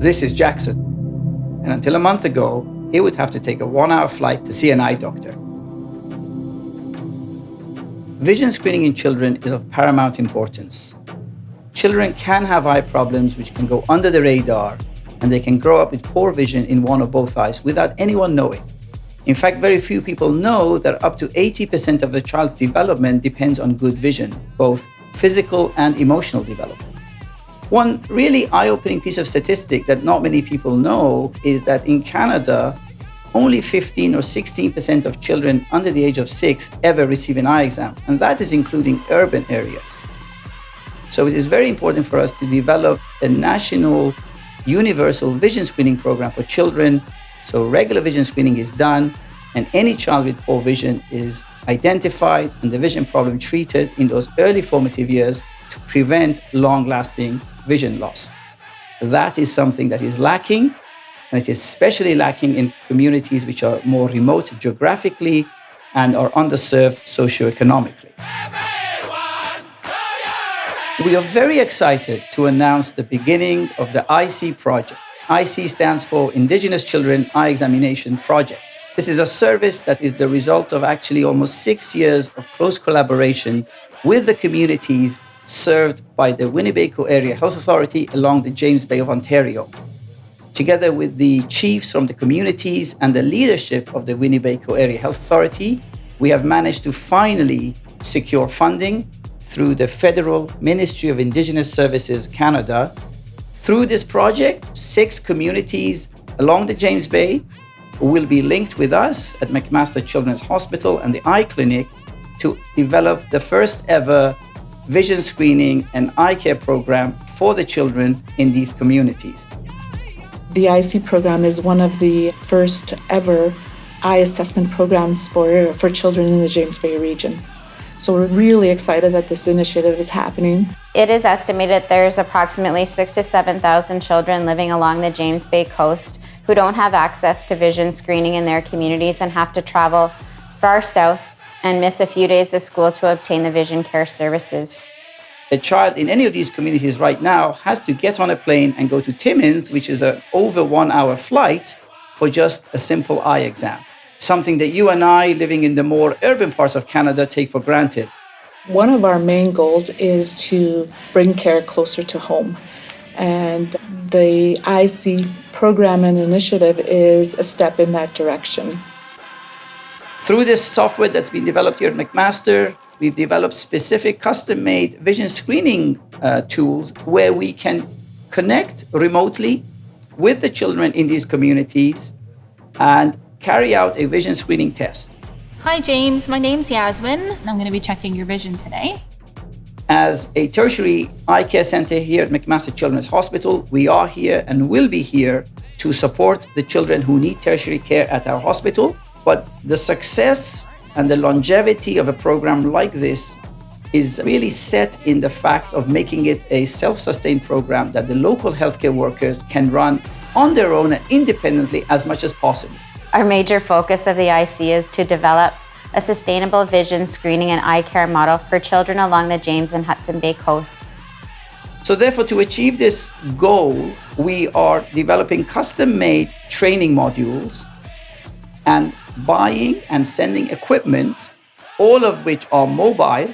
this is Jackson. And until a month ago, he would have to take a 1-hour flight to see an eye doctor. Vision screening in children is of paramount importance. Children can have eye problems which can go under the radar, and they can grow up with poor vision in one or both eyes without anyone knowing. In fact, very few people know that up to 80% of the child's development depends on good vision, both physical and emotional development. One really eye-opening piece of statistic that not many people know is that in Canada, only 15 or 16% of children under the age of 6 ever receive an eye exam, and that is including urban areas. So it is very important for us to develop a national universal vision screening program for children. So regular vision screening is done, and any child with poor vision is identified and the vision problem treated in those early formative years to prevent long-lasting vision loss. That is something that is lacking, and it is especially lacking in communities which are more remote geographically and are underserved socioeconomically. We are very excited to announce the beginning of the ICEE project. ICEE stands for Indigenous Children Eye Examination Project. This is a service that is the result of actually almost 6 years of close collaboration with the communities served by the Winnebago Area Health Authority along the James Bay of Ontario. Together with the chiefs from the communities and the leadership of the Winnebago Area Health Authority, we have managed to finally secure funding through the Federal Ministry of Indigenous Services Canada. Through this project, 6 communities along the James Bay will be linked with us at McMaster Children's Hospital and the Eye Clinic to develop the first ever vision screening and eye care program for the children in these communities. The ICEE program is one of the first ever eye assessment programs for children in the James Bay region. So we're really excited that this initiative is happening. It is estimated there's approximately 6,000 to 7,000 children living along the James Bay coast who don't have access to vision screening in their communities and have to travel far south and miss a few days of school to obtain the vision care services. A child in any of these communities right now has to get on a plane and go to Timmins, which is an over 1-hour flight, for just a simple eye exam. Something that you and I, living in the more urban parts of Canada, take for granted. One of our main goals is to bring care closer to home. And the ICEE program and initiative is a step in that direction. Through this software that's been developed here at McMaster, we've developed specific custom-made vision screening tools where we can connect remotely with the children in these communities and carry out a vision screening test. Hi James, my name's Yasmin. I'm going to be checking your vision today. As a tertiary eye care center here at McMaster Children's Hospital, we are here and will be here to support the children who need tertiary care at our hospital. But the success and the longevity of a program like this is really set in the fact of making it a self-sustained program that the local healthcare workers can run on their own and independently as much as possible. Our major focus of the ICEE is to develop a sustainable vision screening and eye care model for children along the James and Hudson Bay coast. So therefore, to achieve this goal, we are developing custom-made training modules and buying and sending equipment, all of which are mobile.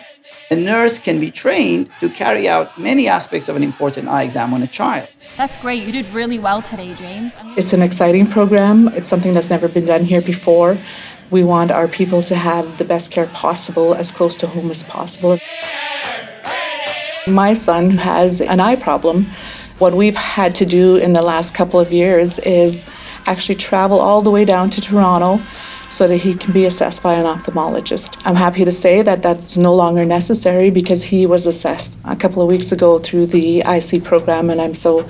A nurse can be trained to carry out many aspects of an important eye exam on a child. That's great. You did really well today, James. It's an exciting program. It's something that's never been done here before. We want our people to have the best care possible, as close to home as possible. My son has an eye problem. What we've had to do in the last couple of years is actually travel all the way down to Toronto so that he can be assessed by an ophthalmologist. I'm happy to say that that's no longer necessary because he was assessed a couple of weeks ago through the ICEE program, and I'm so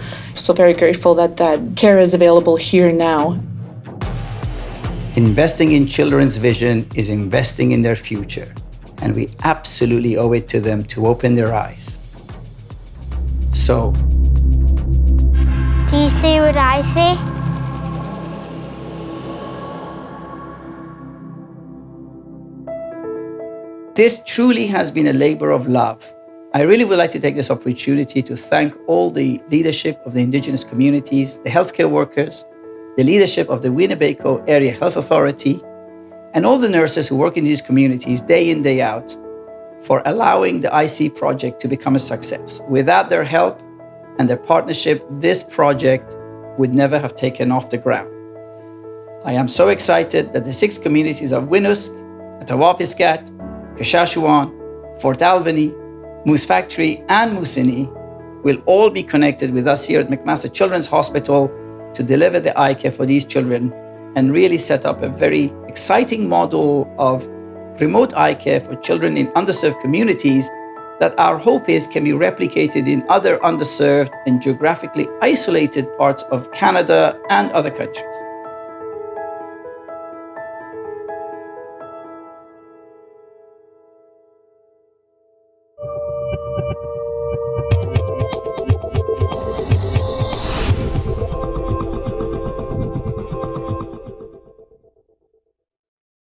very grateful that that care is available here now. Investing in children's vision is investing in their future, and we absolutely owe it to them to open their eyes. So, do you see what I see? this truly has been a labor of love. I really would like to take this opportunity to thank all the leadership of the Indigenous communities, the healthcare workers, the leadership of the Winnebago Area Health Authority, and all the nurses who work in these communities day in, day out for allowing the ICEE project to become a success. Without their help and their partnership, this project would never have taken off the ground. I am so excited that the 6 communities of Winoosk, Atawapiskat, Kashashuan, Fort Albany, Moose Factory, and Moosonee will all be connected with us here at McMaster Children's Hospital to deliver the eye care for these children and really set up a very exciting model of remote eye care for children in underserved communities that our hope is can be replicated in other underserved and geographically isolated parts of Canada and other countries.